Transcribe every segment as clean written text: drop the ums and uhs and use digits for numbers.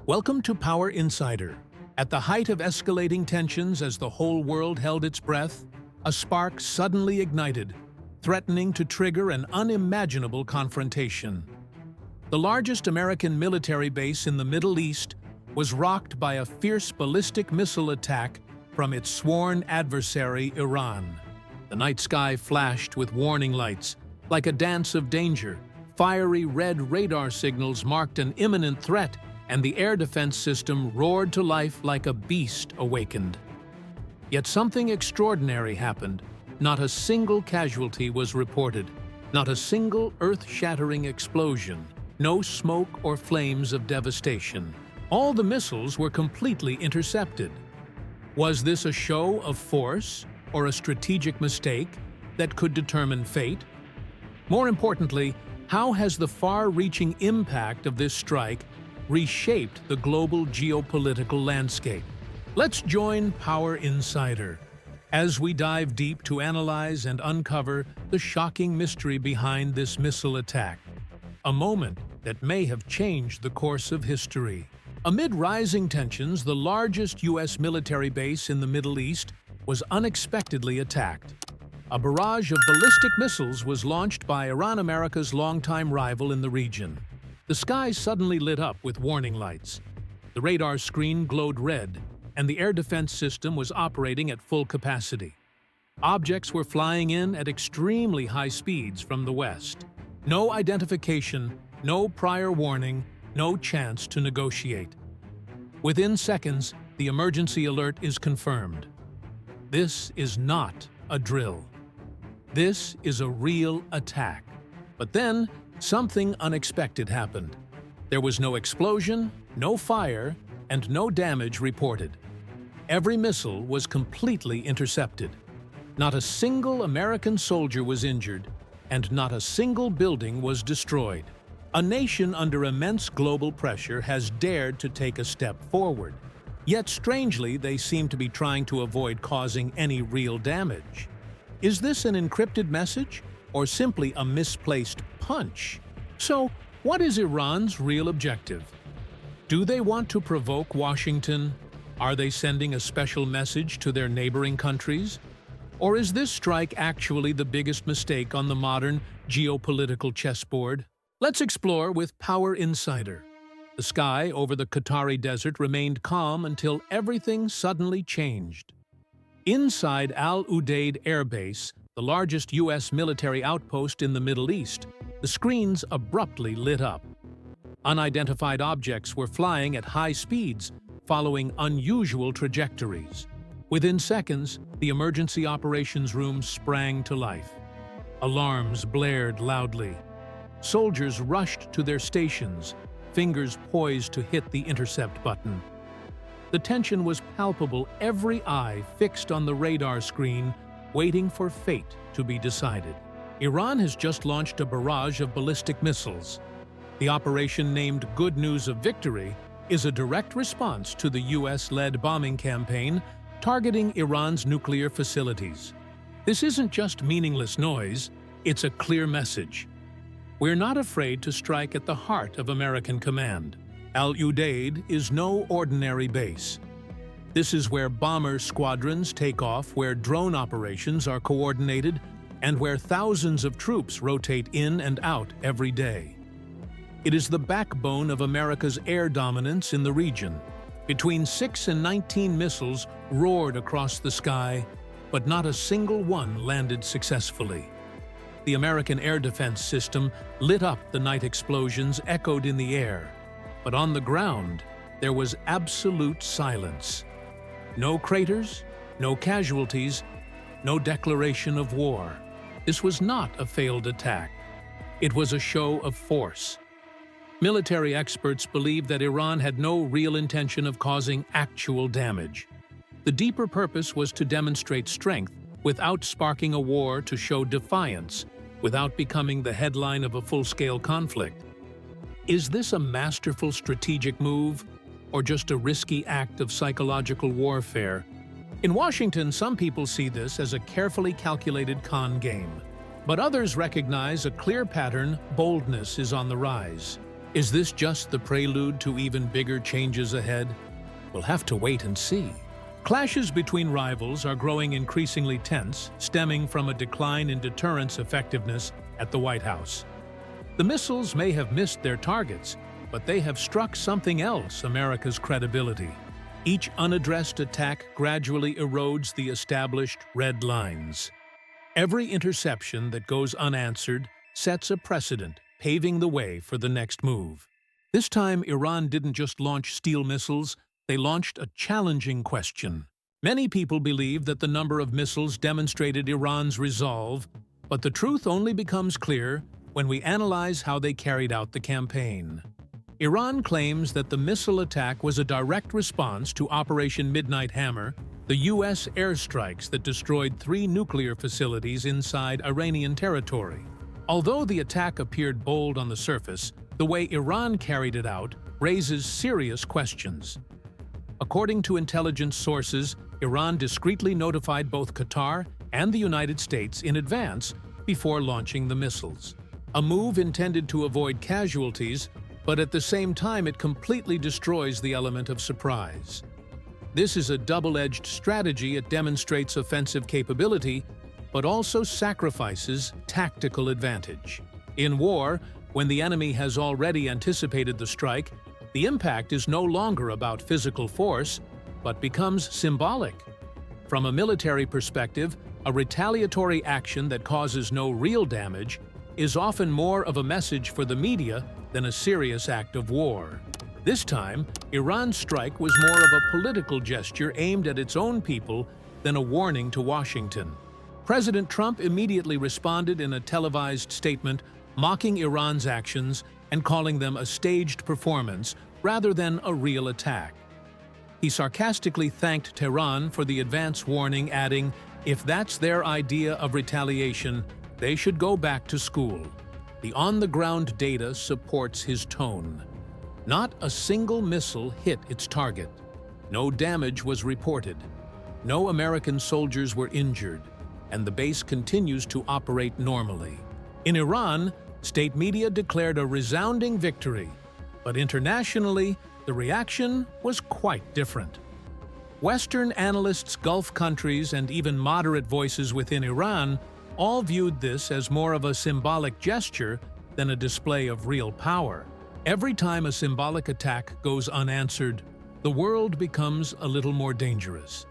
Welcome to Power Insider. At the height of escalating tensions as the whole world held its breath, a spark suddenly ignited, threatening to trigger an unimaginable confrontation. The largest American military base in the Middle East was rocked by a fierce ballistic missile attack from its sworn adversary, Iran. The night sky flashed with warning lights, like a dance of danger. Fiery red radar signals marked an imminent threat, and the air defense system roared to life like a beast awakened. Yet something extraordinary happened. Not a single casualty was reported, not a single earth-shattering explosion, no smoke or flames of devastation. All the missiles were completely intercepted. Was this a show of force or a strategic mistake that could determine fate? More importantly, how has the far-reaching impact of this strike reshaped the global geopolitical landscape? Let's join Power Insider as we dive deep to analyze and uncover the shocking mystery behind this missile attack, a moment that may have changed the course of history. Amid rising tensions, the largest U.S. military base in the Middle East was unexpectedly attacked. A barrage of ballistic missiles was launched by Iran, America's longtime rival in the region. The sky suddenly lit up with warning lights. The radar screen glowed red, and the air defense system was operating at full capacity. Objects were flying in at extremely high speeds from the west. No identification, no prior warning, no chance to negotiate. Within seconds, the emergency alert is confirmed. This is not a drill. This is a real attack. But then, something unexpected happened. There was no explosion, no fire, and no damage reported. Every missile was completely intercepted. Not a single American soldier was injured, and not a single building was destroyed. A nation under immense global pressure has dared to take a step forward. Yet strangely, they seem to be trying to avoid causing any real damage. Is this an encrypted message, or simply a misplaced punch? So, what is Iran's real objective? Do they want to provoke Washington? Are they sending a special message to their neighboring countries? Or is this strike actually the biggest mistake on the modern geopolitical chessboard? Let's explore with Power Insider. The sky over the Qatari desert remained calm until everything suddenly changed. Inside Al Udeid Air Base, the largest U.S. military outpost in the Middle East, the screens abruptly lit up. Unidentified objects were flying at high speeds, following unusual trajectories. Within seconds, the emergency operations room sprang to life. Alarms blared loudly. Soldiers rushed to their stations, fingers poised to hit the intercept button. The tension was palpable, every eye fixed on the radar screen, waiting for fate to be decided. Iran has just launched a barrage of ballistic missiles. The operation, named Good News of Victory, is a direct response to the U.S.-led bombing campaign targeting Iran's nuclear facilities. This isn't just meaningless noise, it's a clear message. We're not afraid to strike at the heart of American command. Al Udeid is no ordinary base. This is where bomber squadrons take off, where drone operations are coordinated, and where thousands of troops rotate in and out every day. It is the backbone of America's air dominance in the region. Between 6 and 19 missiles roared across the sky, but not a single one landed successfully. The American air defense system lit up the night explosions echoed in the air, but on the ground, there was absolute silence. No craters, no casualties, no declaration of war. This was not a failed attack. It was a show of force. Military experts believe that Iran had no real intention of causing actual damage. The deeper purpose was to demonstrate strength without sparking a war, to show defiance without becoming the headline of a full-scale conflict. Is this a masterful strategic move, or just a risky act of psychological warfare? In Washington, some people see this as a carefully calculated con game, but others recognize a clear pattern: boldness is on the rise. Is this just the prelude to even bigger changes ahead? We'll have to wait and see. Clashes between rivals are growing increasingly tense, stemming from a decline in deterrence effectiveness at the White House. The missiles may have missed their targets, but they have struck something else: America's credibility. Each unaddressed attack gradually erodes the established red lines. Every interception that goes unanswered sets a precedent, paving the way for the next move. This time, Iran didn't just launch steel missiles, they launched a challenging question. Many people believe that the number of missiles demonstrated Iran's resolve, but the truth only becomes clear when we analyze how they carried out the campaign. Iran claims that the missile attack was a direct response to Operation Midnight Hammer, the U.S. airstrikes that destroyed 3 nuclear facilities inside Iranian territory. Although the attack appeared bold on the surface, the way Iran carried it out raises serious questions. According to intelligence sources, Iran discreetly notified both Qatar and the United States in advance before launching the missiles. A move intended to avoid casualties, but at the same time it completely destroys the element of surprise. This is a double-edged strategy. It demonstrates offensive capability, but also sacrifices tactical advantage. In war, when the enemy has already anticipated the strike, the impact is no longer about physical force, but becomes symbolic. From a military perspective, a retaliatory action that causes no real damage is often more of a message for the media than a serious act of war. This time, Iran's strike was more of a political gesture aimed at its own people than a warning to Washington. President Trump immediately responded in a televised statement, mocking Iran's actions and calling them a staged performance rather than a real attack. He sarcastically thanked Tehran for the advance warning, adding, "If that's their idea of retaliation, they should go back to school." The on-the-ground data supports his tone. Not a single missile hit its target. No damage was reported. No American soldiers were injured, and the base continues to operate normally. In Iran, state media declared a resounding victory, but internationally, the reaction was quite different. Western analysts, Gulf countries, and even moderate voices within Iran all viewed this as more of a symbolic gesture than a display of real power. Every time a symbolic attack goes unanswered, the world becomes a little more dangerous.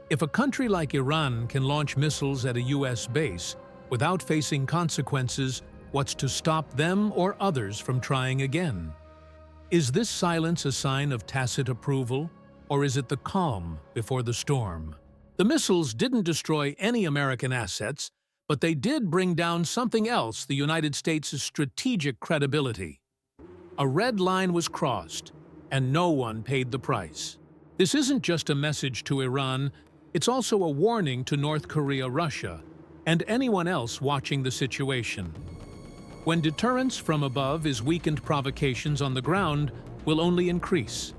If a country like Iran can launch missiles at a U.S. base without facing consequences, what's to stop them or others from trying again? Is this silence a sign of tacit approval, or is it the calm before the storm? The missiles didn't destroy any American assets, but they did bring down something else: the United States' strategic credibility. A red line was crossed, and no one paid the price. This isn't just a message to Iran, it's also a warning to North Korea, Russia, and anyone else watching the situation. When deterrence from above is weakened, provocations on the ground will only increase.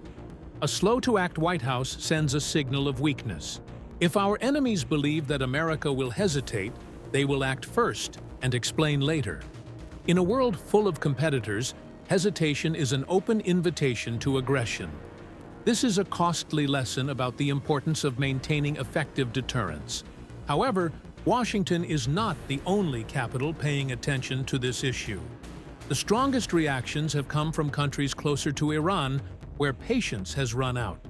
A slow-to-act White House sends a signal of weakness. If our enemies believe that America will hesitate, they will act first and explain later. In a world full of competitors, hesitation is an open invitation to aggression. This is a costly lesson about the importance of maintaining effective deterrence. However, Washington is not the only capital paying attention to this issue. The strongest reactions have come from countries closer to Iran, where patience has run out.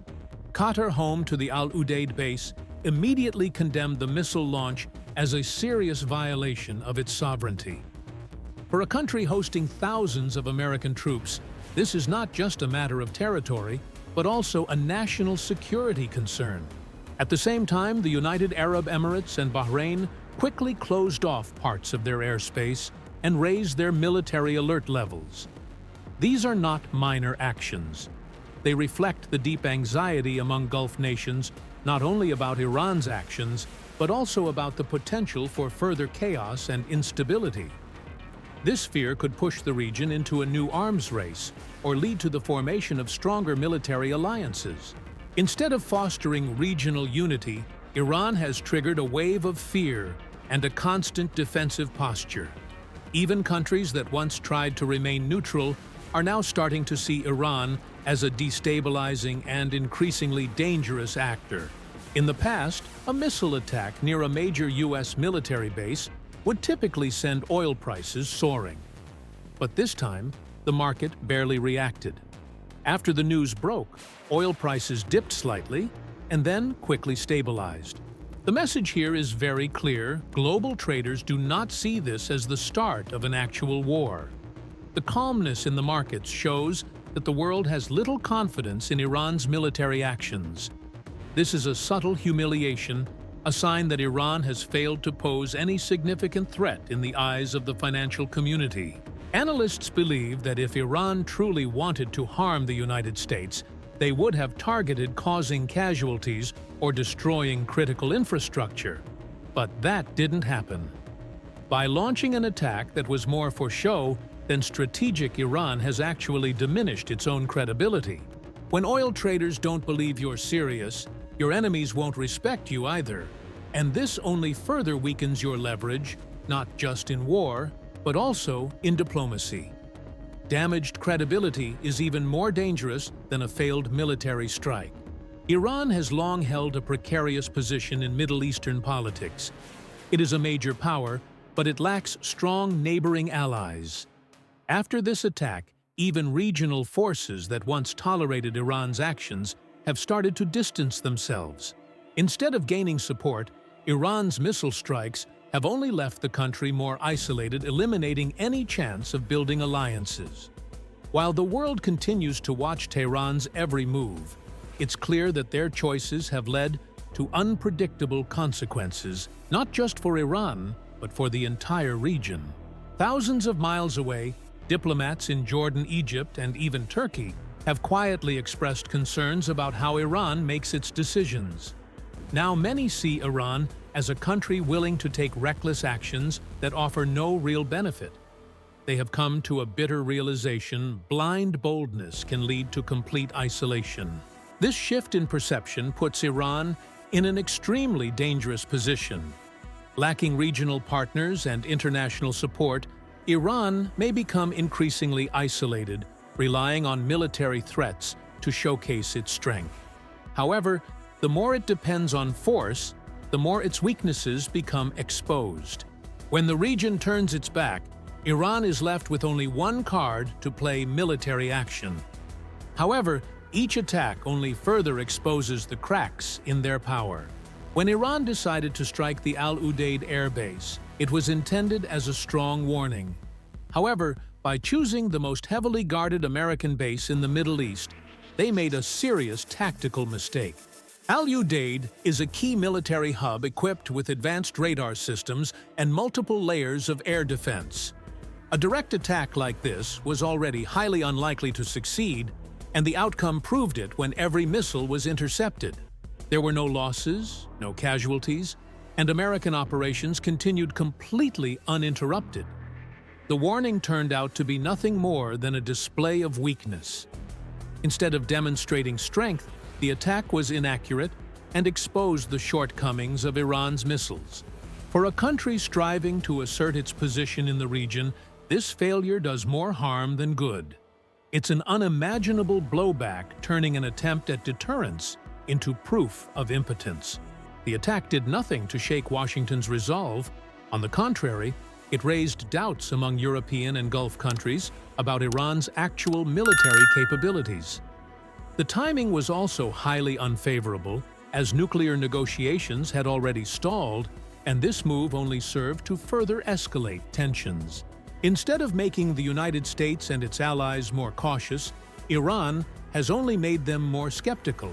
Qatar, home to the Al Udeid base, immediately condemned the missile launch as a serious violation of its sovereignty. For a country hosting thousands of American troops, this is not just a matter of territory, but also a national security concern. At the same time, the United Arab Emirates and Bahrain quickly closed off parts of their airspace and raised their military alert levels. These are not minor actions. They reflect the deep anxiety among Gulf nations, not only about Iran's actions, but also about the potential for further chaos and instability. This fear could push the region into a new arms race or lead to the formation of stronger military alliances. Instead of fostering regional unity, Iran has triggered a wave of fear and a constant defensive posture. Even countries that once tried to remain neutral are now starting to see Iran as a destabilizing and increasingly dangerous actor. In the past, a missile attack near a major U.S. military base would typically send oil prices soaring. But this time, the market barely reacted. After the news broke, oil prices dipped slightly and then quickly stabilized. The message here is very clear: global traders do not see this as the start of an actual war. The calmness in the markets shows that the world has little confidence in Iran's military actions. This is a subtle humiliation, a sign that Iran has failed to pose any significant threat in the eyes of the financial community. Analysts believe that if Iran truly wanted to harm the United States, they would have targeted causing casualties or destroying critical infrastructure. But that didn't happen. By launching an attack that was more for show than strategic, Iran has actually diminished its own credibility. When oil traders don't believe you're serious, your enemies won't respect you either. And this only further weakens your leverage, not just in war, but also in diplomacy. Damaged credibility is even more dangerous than a failed military strike. Iran has long held a precarious position in Middle Eastern politics. It is a major power, but it lacks strong neighboring allies. After this attack, even regional forces that once tolerated Iran's actions have started to distance themselves. Instead of gaining support, Iran's missile strikes have only left the country more isolated, eliminating any chance of building alliances. While the world continues to watch Tehran's every move, it's clear that their choices have led to unpredictable consequences, not just for Iran, but for the entire region. Thousands of miles away, diplomats in Jordan, Egypt, and even Turkey have quietly expressed concerns about how Iran makes its decisions. Now many see Iran as a country willing to take reckless actions that offer no real benefit. They have come to a bitter realization: blind boldness can lead to complete isolation. This shift in perception puts Iran in an extremely dangerous position. Lacking regional partners and international support, Iran may become increasingly isolated, relying on military threats to showcase its strength. However, the more it depends on force, the more its weaknesses become exposed. When the region turns its back, Iran is left with only one card to play: military action. However, each attack only further exposes the cracks in their power. When Iran decided to strike the Al Udeid air base, it was intended as a strong warning. However, by choosing the most heavily guarded American base in the Middle East, they made a serious tactical mistake. Al Udeid is a key military hub equipped with advanced radar systems and multiple layers of air defense. A direct attack like this was already highly unlikely to succeed, and the outcome proved it when every missile was intercepted. There were no losses, no casualties, and American operations continued completely uninterrupted. The warning turned out to be nothing more than a display of weakness. Instead of demonstrating strength, the attack was inaccurate and exposed the shortcomings of Iran's missiles. For a country striving to assert its position in the region, this failure does more harm than good. It's an unimaginable blowback, turning an attempt at deterrence into proof of impotence. The attack did nothing to shake Washington's resolve. On the contrary, it raised doubts among European and Gulf countries about Iran's actual military capabilities. The timing was also highly unfavorable, as nuclear negotiations had already stalled, and this move only served to further escalate tensions. Instead of making the United States and its allies more cautious, Iran has only made them more skeptical.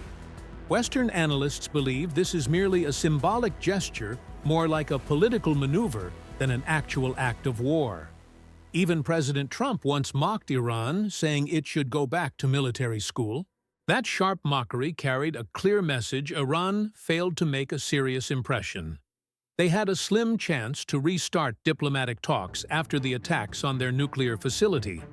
Western analysts believe this is merely a symbolic gesture, more like a political maneuver than an actual act of war. Even President Trump once mocked Iran, saying it should go back to military school. That sharp mockery carried a clear message: Iran failed to make a serious impression. They had a slim chance to restart diplomatic talks after the attacks on their nuclear facility.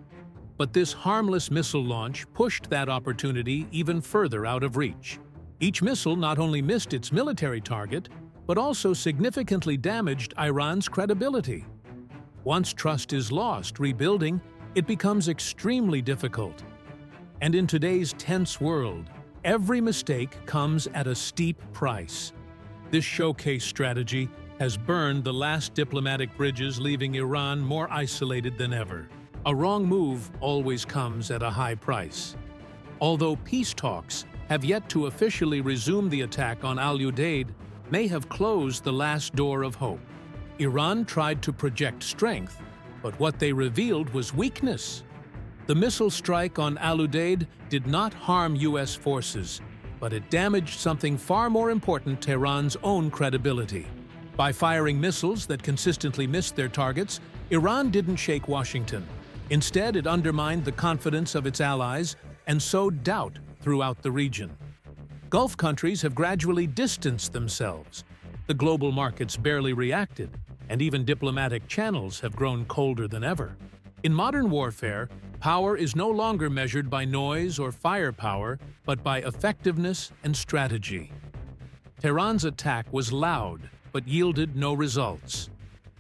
But this harmless missile launch pushed that opportunity even further out of reach. Each missile not only missed its military target, but also significantly damaged Iran's credibility. Once trust is lost, rebuilding it becomes extremely difficult. And in today's tense world, every mistake comes at a steep price. This showcase strategy has burned the last diplomatic bridges, leaving Iran more isolated than ever. A wrong move always comes at a high price. Although peace talks have yet to officially resume, the attack on Al Udeid may have closed the last door of hope. Iran tried to project strength, but what they revealed was weakness. The missile strike on Al Udeid did not harm U.S. forces, but it damaged something far more important: Tehran's own credibility. By firing missiles that consistently missed their targets, Iran didn't shake Washington. Instead, it undermined the confidence of its allies and sowed doubt throughout the region. Gulf countries have gradually distanced themselves. The global markets barely reacted, and even diplomatic channels have grown colder than ever. In modern warfare, power is no longer measured by noise or firepower, but by effectiveness and strategy. Tehran's attack was loud, but yielded no results.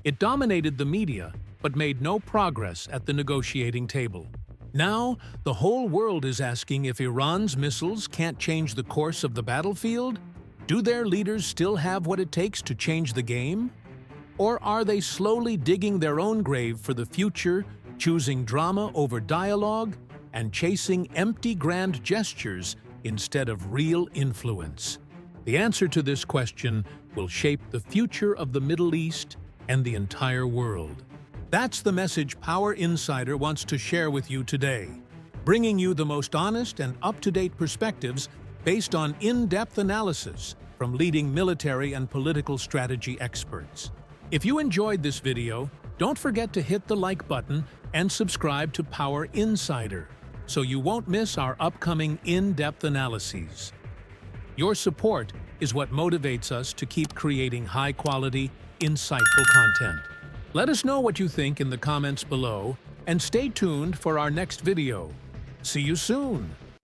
It dominated the media, but made no progress at the negotiating table. Now, the whole world is asking if Iran's missiles can't change the course of the battlefield. Do their leaders still have what it takes to change the game? Or are they slowly digging their own grave for the future, choosing drama over dialogue and chasing empty grand gestures instead of real influence? The answer to this question will shape the future of the Middle East and the entire world. That's the message Power Insider wants to share with you today, bringing you the most honest and up-to-date perspectives based on in-depth analysis from leading military and political strategy experts. If you enjoyed this video, don't forget to hit the like button and subscribe to Power Insider so you won't miss our upcoming in-depth analyses. Your support is what motivates us to keep creating high-quality, insightful content. Let us know what you think in the comments below, and stay tuned for our next video. See you soon!